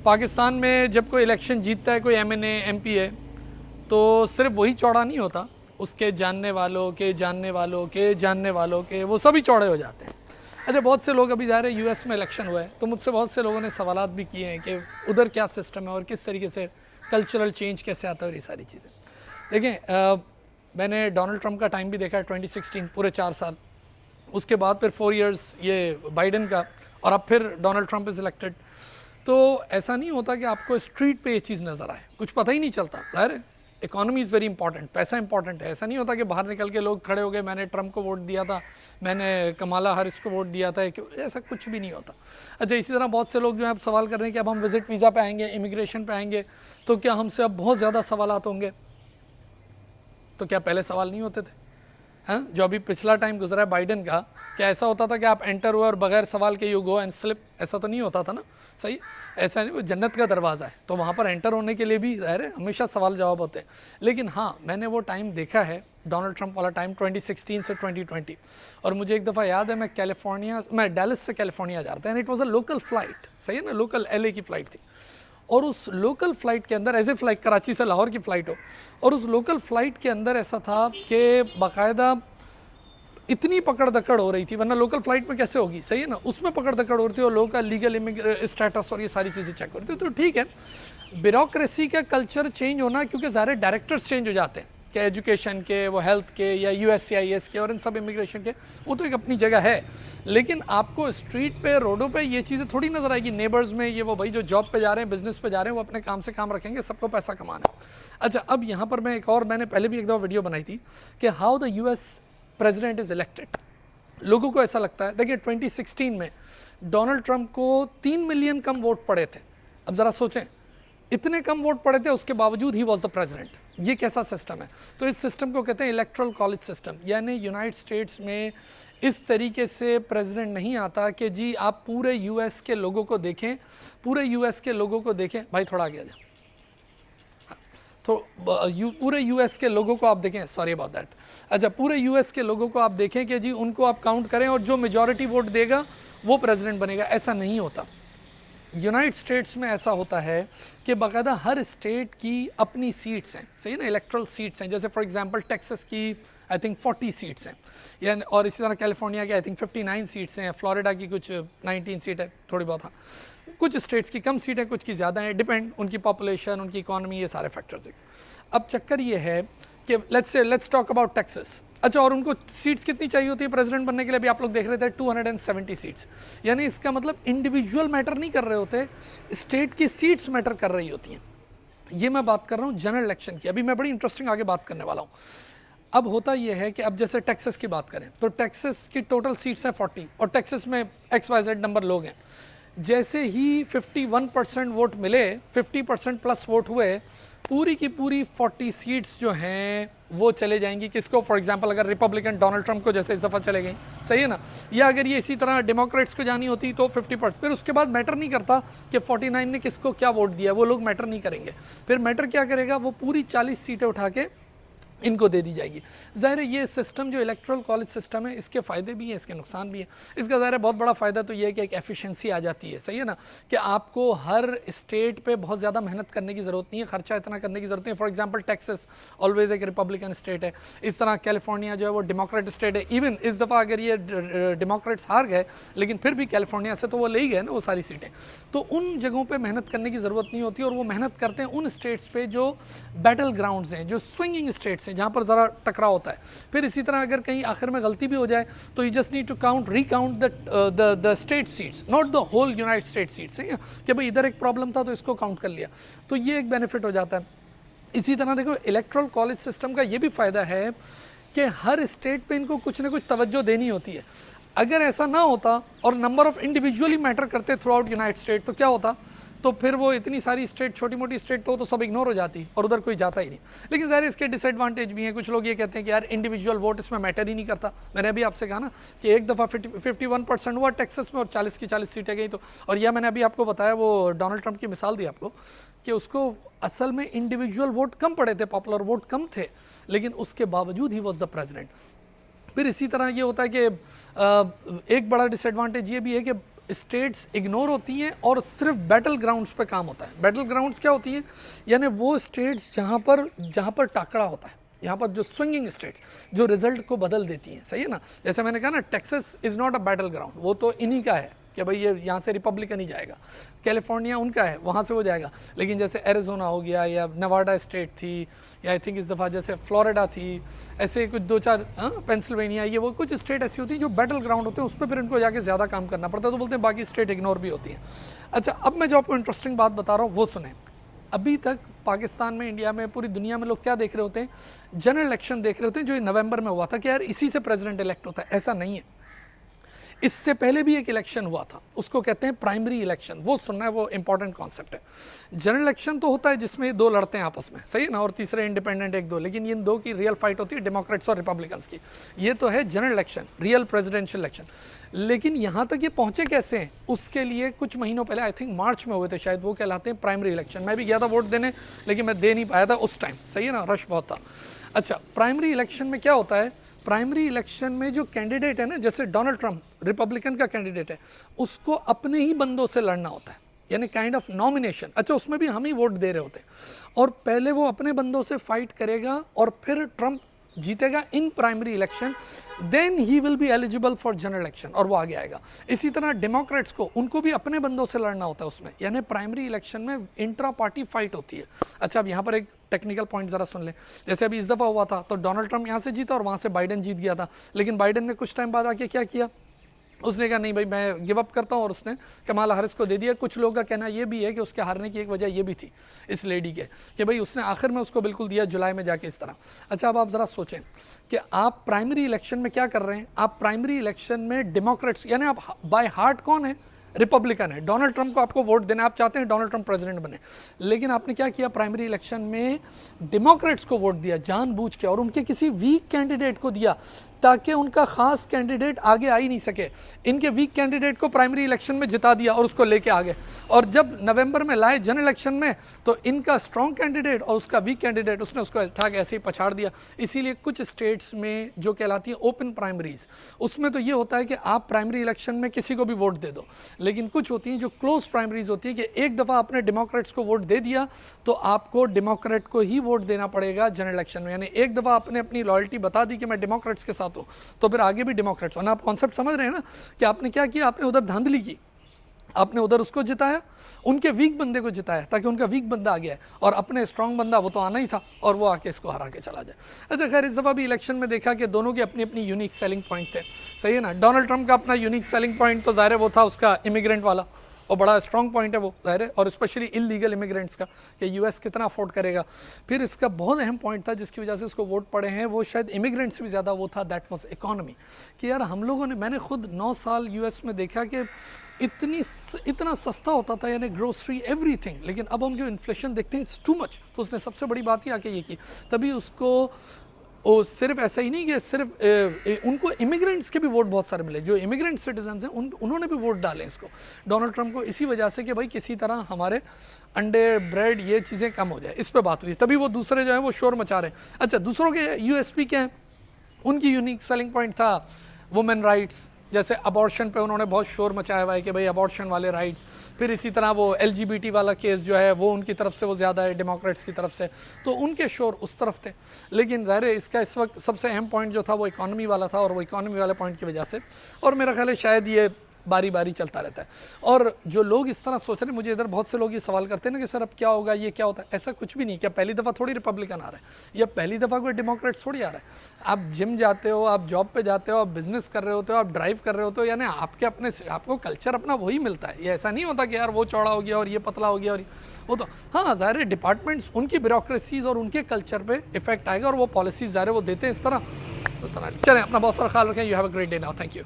पाकिस्तान में जब कोई इलेक्शन जीतता है कोई एमएनए एमपीए, तो सिर्फ वही चौड़ा नहीं होता, उसके जानने वालों के जानने वालों के जानने वालों के वो सभी चौड़े हो जाते हैं। अच्छा, बहुत से लोग अभी ज़ाहिर है यूएस में इलेक्शन हुआ है, तो मुझसे बहुत से लोगों ने सवालात भी किए हैं कि उधर क्या सिस्टम है और किस तरीके से कल्चरल चेंज कैसे आता है और ये सारी चीज़ें। देखें, मैंने डोनाल्ड ट्रंप का टाइम भी देखा है, 2016 पूरे 4 साल, उसके बाद फिर 4 इयर्स ये बाइडन का, और अब फिर डोनाल्ड ट्रंप इज़ इलेक्टेड। तो ऐसा नहीं होता कि आपको स्ट्रीट पे ये चीज़ नज़र आए, कुछ पता ही नहीं चलता। ज़ाहिर है इकोनॉमी इज़ वेरी इंपॉर्टेंट, पैसा इंपॉर्टेंट है। ऐसा नहीं होता कि बाहर निकल के लोग खड़े हो गए मैंने ट्रंप को वोट दिया था, मैंने कमाला हैरिस को वोट दिया था, ऐसा कुछ भी नहीं होता। अच्छा, इसी तरह बहुत से लोग जो है अब सवाल कर रहे हैं कि अब हम विजिट वीज़ा पे आएंगे, इमिग्रेशन पे आएंगे, तो क्या हमसे अब बहुत ज़्यादा सवालात होंगे? तो क्या पहले सवाल नहीं होते थे? हाँ, जो अभी पिछला टाइम गुजरा है बाइडन का, क्या ऐसा होता था कि आप एंटर हुए और बगैर सवाल के यू गो एंड स्लिप? ऐसा तो नहीं होता था ना। सही, ऐसा नहीं, वो जन्नत का दरवाज़ा है, तो वहाँ पर एंटर होने के लिए भी ज़ाहिर है हमेशा सवाल जवाब होते हैं। लेकिन हाँ, मैंने वो टाइम देखा है, डोनाल्ड ट्रंप वाला टाइम 2016 से 2020, और मुझे एक दफ़ा याद है मैं डैलस से कैलिफोर्निया जा रहा था, and it was a local flight, सही है ना, लोकल LA की फ़्लाइट थी। और उस लोकल फ़्लाइट के अंदर, ऐसे फ़्लाइट कराची से लाहौर की फ़्लाइट हो, और उस लोकल फ़्लाइट के अंदर ऐसा था कि बाकायदा इतनी पकड़ दकड़ हो रही थी, वरना लोकल फ़्लाइट में कैसे होगी, सही है ना, उसमें पकड़ दकड़ हो रही थी, और लोगों का लीगल स्टेटस और ये सारी चीज़ें चेक हो रही थी। तो ठीक है, ब्यूरोक्रेसी का कल्चर चेंज होना, क्योंकि ज़्यादा डायरेक्टर्स चेंज हो जाते हैं कि एजुकेशन के, वो हेल्थ के या USCIS के और इन सब इमिग्रेशन के, वो तो एक अपनी जगह है। लेकिन आपको स्ट्रीट पे, रोडों पे ये चीज़ें थोड़ी नज़र आएगी, नेबर्स में ये वो भाई जो जॉब पे जा रहे हैं, बिजनेस पे जा रहे हैं, वो अपने काम से काम रखेंगे, सबको पैसा कमाना है। अच्छा, अब यहाँ पर मैं एक और, मैंने पहले भी एक दफ़ा वीडियो बनाई थी कि how the US president is elected. लोगों को ऐसा लगता है, देखिए 2016 में डोनाल्ड ट्रंप को 3 मिलियन कम वोट पड़े थे। अब ज़रा सोचें, इतने कम वोट पड़े थे, उसके बावजूद ही वॉज द प्रेसिडेंट। ये कैसा सिस्टम है? तो इस सिस्टम को कहते हैं इलेक्ट्रल कॉलेज सिस्टम, यानी यूनाइटेड स्टेट्स में इस तरीके से प्रेसिडेंट नहीं आता कि जी आप पूरे US के लोगों को देखें, पूरे US के लोगों को देखें। भाई थोड़ा आगे आ जाए। तो पूरे US के लोगों को आप देखें, सॉरी अबाउट दैट। अच्छा, पूरे US के लोगों को आप देखें कि जी उनको आप काउंट करें और जो मेजॉरिटी वोट देगा वो प्रेसिडेंट बनेगा, ऐसा नहीं होता। यूनाइटेड स्टेट्स में ऐसा होता है कि बाकायदा हर स्टेट की अपनी सीट्स हैं, सही ना, इलेक्ट्रल सीट्स हैं। जैसे फॉर एग्जांपल टेक्सास की आई थिंक 40 सीट्स हैं, या और इसी तरह कैलिफोर्निया की आई थिंक 59 सीट्स हैं, फ्लोरिडा की कुछ 19 सीट है, थोड़ी बहुत। हाँ, कुछ स्टेट्स की कम सीट है, कुछ की ज़्यादा है, डिपेंड उनकी पॉपुलेशन, उनकी इकॉनमी, ये सारे फैक्टर्स हैं। अब चक्कर ये है कि लेट्स टॉक अबाउट टेक्सास। अच्छा, और उनको सीट्स कितनी चाहिए होती है प्रेसिडेंट बनने के लिए? अभी आप लोग देख रहे थे 270 सीट्स, यानी इसका मतलब इंडिविजुअल मैटर नहीं कर रहे होते, स्टेट की सीट्स मैटर कर रही होती हैं। ये मैं बात कर रहा हूँ जनरल इलेक्शन की, अभी मैं बड़ी इंटरेस्टिंग आगे बात करने वाला हूँ। अब होता यह है कि अब जैसे टेक्सास की बात करें तो टेक्सास की टोटल सीट्स हैं 40, और टेक्सास में XYZ नंबर लोग हैं। जैसे ही 51% वोट मिले, 50% प्लस वोट हुए, पूरी की पूरी 40 सीट्स जो हैं वो चले जाएंगी किसको? फॉर एग्जांपल अगर रिपब्लिकन डोनाल्ड ट्रंप को जैसे इस दफ़ा चले गई, सही है ना, या अगर ये इसी तरह डेमोक्रेट्स को जानी होती तो 50%। फिर उसके बाद मैटर नहीं करता कि 49 ने किसको क्या वोट दिया, वो लोग मैटर नहीं करेंगे। फिर मैटर क्या करेगा, वो पूरी 40 सीटें उठा के इनको दे दी जाएगी। ज़ाहिर है ये सिस्टम जो इलेक्ट्रल कॉलेज सिस्टम है, इसके फ़ायदे भी हैं, इसके नुकसान भी हैं। इसका ज़ाहिर है बहुत बड़ा फ़ायदा तो ये है कि एक एफिशिएंसी आ जाती है, सही है ना, कि आपको हर स्टेट पे बहुत ज़्यादा मेहनत करने की ज़रूरत नहीं है, खर्चा इतना करने की ज़रूरत नहीं है। फॉर एग्जांपल टेक्सास ऑलवेज़ एक रिपब्लिकन स्टेट है, इस तरह कैलिफोर्निया जो है वो डेमोक्रेट स्टेट है। इवन इस दफ़ा अगर ये डेमोक्रेट्स हार गए, लेकिन फिर भी कैलिफोर्निया से तो वो ले ही गए ना वो सारी सीटें। तो उन जगहों पर मेहनत करने की ज़रूरत नहीं होती, और वो मेहनत करते हैं उन स्टेट्स पर जो बैटल ग्राउंड्स हैं, जो स्विंगिंग स्टेट्स हैं, जहाँ पर ज़रा टकराव होता है। फिर इसी तरह अगर कहीं आखिर में गलती भी हो जाए तो you just need to recount the state seats, not the whole United State seats, है कि भाई इधर एक प्रॉब्लम था तो इसको काउंट कर लिया, तो ये एक बेनिफिट हो जाता है। इसी तरह देखो इलेक्ट्रल कॉलेज सिस्टम का ये भी फ़ायदा है कि हर स्टेट पे इनको कुछ ना कुछ तवज्जो देनी होती है। अगर ऐसा ना होता और नंबर ऑफ इंडिविजुअली मैटर करते थ्रू आउट यूनाइटेड स्टेट, तो क्या होता, तो फिर वो इतनी सारी स्टेट, छोटी मोटी स्टेट तो सब इग्नोर हो जाती और उधर कोई जाता ही नहीं। लेकिन ज़ाहिर इसके डिसएडवांटेज भी हैं। कुछ लोग ये कहते हैं कि यार इंडिविजुअल वोट इसमें मैटर ही नहीं करता। मैंने अभी आपसे कहा ना कि एक दफ़ा 51% हुआ टेक्सास में और 40 की 40 सीटें गई। तो और यह मैंने अभी आपको बताया, वो डोनाल्ड ट्रंप की मिसाल दी आपको कि उसको असल में इंडिविजुअल वोट कम पड़े थे, पॉपुलर वोट कम थे, लेकिन उसके बावजूद ही वॉज द प्रेसिडेंट। फिर इसी तरह ये होता है कि एक बड़ा डिसएडवांटेज ये भी है कि स्टेट्स इग्नोर होती हैं और सिर्फ बैटल ग्राउंड्स पे काम होता है। बैटल ग्राउंड्स क्या होती हैं? यानी वो स्टेट्स जहाँ पर टाकरा होता है, यहाँ पर जो स्विंगिंग स्टेट्स जो रिजल्ट को बदल देती हैं, सही है ना। जैसे मैंने कहा ना, Texas is not a battle ground, वो तो इन्हीं का है कि भाई ये यहाँ से रिपब्लिकन ही जाएगा। कैलिफोर्निया उनका है, वहाँ से वो जाएगा। लेकिन जैसे एरिज़ोना हो गया या नेवाडा स्टेट थी, या आई थिंक इस दफ़ा जैसे फ्लोरिडा थी, ऐसे कुछ 2-4 पेंसिल्वेनिया, ये वो कुछ स्टेट ऐसी होती हैं जो बैटल ग्राउंड होते हैं, उस पर फिर इनको जाके ज़्यादा काम करना पड़ता है, तो बोलते हैं बाकी स्टेट इग्नोर भी होती हैं। अच्छा, अब मैं जो आपको इंटरेस्टिंग बात बता रहा हूँ वो सुने। अभी तक पाकिस्तान में, इंडिया में, पूरी दुनिया में लोग क्या देख रहे होते हैं? जनरल इलेक्शन देख रहे होते हैं जो नवंबर में हुआ था कि यार इसी से प्रेसिडेंट इलेक्ट होता है। ऐसा नहीं है, इससे पहले भी एक इलेक्शन हुआ था, उसको कहते हैं प्राइमरी इलेक्शन। वो सुनना है, वो इंपॉर्टेंट कॉन्सेप्ट है। जनरल इलेक्शन तो होता है जिसमें दो लड़ते हैं आपस में, सही है ना, और तीसरे इंडिपेंडेंट एक दो, लेकिन इन दो की रियल फाइट होती है डेमोक्रेट्स और रिपब्लिकन्स की। ये तो है general election, real presidential election. लेकिन यहाँ तक ये पहुँचे कैसे हैं, उसके लिए कुछ महीनों पहले, आई थिंक मार्च में हुए थे शायद, वो कहलाते हैं प्राइमरी इलेक्शन। मैं भी गया था वोट देने, लेकिन मैं दे नहीं पाया था उस टाइम, सही है ना, रश बहुत था। अच्छा, प्राइमरी इलेक्शन में क्या होता है? प्राइमरी इलेक्शन में जो कैंडिडेट है ना, जैसे डोनाल्ड ट्रंप रिपब्लिकन का कैंडिडेट है, उसको अपने ही बंदों से लड़ना होता है, यानी काइंड ऑफ नॉमिनेशन। अच्छा, उसमें भी हम ही वोट दे रहे होते हैं, और पहले वो अपने बंदों से फाइट करेगा और फिर ट्रंप जीतेगा in primary election, then he will be eligible for general election, और वो आगे आएगा। इसी तरह डेमोक्रेट्स को, उनको भी अपने बंदों से लड़ना होता है उसमें, यानी प्राइमरी इलेक्शन में इंट्रा पार्टी फाइट होती है। अच्छा, अब यहाँ पर एक टेक्निकल पॉइंट ज़रा सुन लें। जैसे अभी इस दफ़ा हुआ था तो डोनाल्ड ट्रंप यहाँ से जीता और वहाँ से बाइडेन जीत गया था, लेकिन बाइडेन ने कुछ टाइम बाद आके क्या किया, उसने कहा नहीं भाई मैं गिव अप करता हूँ, और उसने कमाला हैरिस को दे दिया। कुछ लोगों का कहना ये भी है कि उसके हारने की एक वजह ये भी थी इस लेडी के, कि भाई उसने आखिर में उसको बिल्कुल दिया जुलाई में जाके इस तरह। अच्छा, अब आप ज़रा सोचें कि आप प्राइमरी इलेक्शन में क्या कर रहे हैं। आप प्राइमरी इलेक्शन में डेमोक्रेट्स, यानी आप बाय हार्ट कौन है? रिपब्लिकन है। डोनाल्ड ट्रंप को आपको वोट देना, आप चाहते हैं डोनाल्ड ट्रंप प्रेसिडेंट बने, लेकिन आपने क्या किया? प्राइमरी इलेक्शन में डेमोक्रेट्स को वोट दिया जानबूझ के, और उनके किसी वीक कैंडिडेट को दिया ताकि उनका खास कैंडिडेट आगे आ ही नहीं सके। इनके वीक कैंडिडेट को प्राइमरी इलेक्शन में जिता दिया और उसको लेके आ गए, और जब नवंबर में लाए जनरल इलेक्शन में तो इनका स्ट्रॉन्ग कैंडिडेट और उसका वीक कैंडिडेट, उसने उसको उठा के ऐसे ही पछाड़ दिया। इसीलिए कुछ स्टेट्स में जो कहलाती है ओपन प्राइमरीज, उसमें तो ये होता है कि आप प्राइमरी इलेक्शन में किसी को भी वोट दे दो, लेकिन कुछ होती हैं जो क्लोज प्राइमरीज होती है कि एक दफ़ा आपने डेमोक्रेट्स को वोट दे दिया तो आपको डेमोक्रेट को ही वोट देना पड़ेगा जनरल इलेक्शन में। यानी एक दफ़ा आपने अपनी लॉयल्टी बता दी कि मैं डेमोक्रेट्स के साथ हूँ, तो फिर आगे भी डेमोक्रेट्स। वरना आप कॉन्सेप्ट समझ रहे हैं ना कि आपने क्या किया? आपने उधर धांधली की, आपने उधर उसको जिताया, उनके वीक बंदे को जिताया ताकि उनका वीक बंदा आ गया है, और अपने स्ट्रॉन्ग बंदा वो तो आना ही था, और वो आके इसको हरा के चला जाए। अच्छा, खैर इस दफ़ा भी इलेक्शन में देखा कि दोनों के अपनी अपनी यूनिक सेलिंग पॉइंट थे, सही है ना। डोनाल्ड ट्रंप का अपना यूनिक सेलिंग पॉइंट तो ज़ाहिर है वो था उसका इमिग्रेंट वाला, और बड़ा स्ट्रॉन्ग पॉइंट है वो, ज़ाहिर है, और स्पेशली इलीगल इमिग्रेंट्स का कि यूएस कितना अफोर्ड करेगा। फिर इसका बहुत अहम पॉइंट था जिसकी वजह से उसको वोट पड़े हैं, वो शायद इमिग्रेंट्स से भी ज़्यादा, वो था दैट वाज इकोनॉमी। कि यार हम लोगों ने, मैंने खुद 9 साल यूएस में देखा कि इतना सस्ता होता था, यानी ग्रोसरी एवरीथिंग, लेकिन अब हम जो इन्फ्लेशन देखते हैं इट्स टू मच। तो उसने सबसे बड़ी बात ही आके ये की, तभी उसको वो सिर्फ ऐसा ही नहीं कि सिर्फ उनको इमिग्रेंट्स के भी वोट बहुत सारे मिले, जो इमिग्रेंट सिटीजन्स हैं उन्होंने भी वोट डाले इसको, डोनाल्ड ट्रंप को, इसी वजह से कि भाई किसी तरह हमारे अंडे, ब्रेड, ये चीज़ें कम हो जाए, इस पर बात हुई। तभी वो दूसरे जो हैं वो शोर मचा रहे हैं। अच्छा, दूसरों के यूएसपी क्या हैं? उनकी यूनिक सेलिंग पॉइंट था वुमेन राइट्स, जैसे अबॉर्शन पे उन्होंने बहुत शोर मचाया हुआ है कि भाई अबॉर्शन वाले राइट्स। फिर इसी तरह वो LGBT वाला केस जो है वो उनकी तरफ से वो ज़्यादा है डेमोक्रेट्स की तरफ से, तो उनके शोर उस तरफ थे। लेकिन ज़ाहिर है इसका इस वक्त सबसे अहम पॉइंट जो था वो इकॉनमी वाला था, और वो इकॉनमी वाले पॉइंट की वजह से, और मेरा ख्याल है शायद ये बारी बारी चलता रहता है। और जो लोग इस तरह सोच रहे हैं, मुझे इधर बहुत से लोग ये सवाल करते हैं ना कि सर अब क्या होगा, ये क्या होता है। ऐसा कुछ भी नहीं। क्या पहली दफ़ा थोड़ी रिपब्लिकन आ रहा है, या पहली दफ़ा कोई डेमोक्रेट थोड़ी आ रहा है। आप जिम जाते हो, आप जॉब पे जाते हो, आप बिजनेस कर रहे होते हो, आप ड्राइव कर रहे होते हो, यानी आपके अपने, आपको कल्चर अपना वही मिलता है। ये ऐसा नहीं होता कि यार वो चौड़ा हो गया और ये पतला हो गया, और वो तो हाँ ज़ाहिर है डिपार्टमेंट्स, उनकी ब्यूरोक्रेसीज और उनके कल्चर पर इफेक्ट आएगा, और वो पॉलिसीज ज़ाहिर वो देते हैं इस तरह उस तरह। चलें, अपना बहुत सारा ख्याल रखें। You have a great day now, thank you.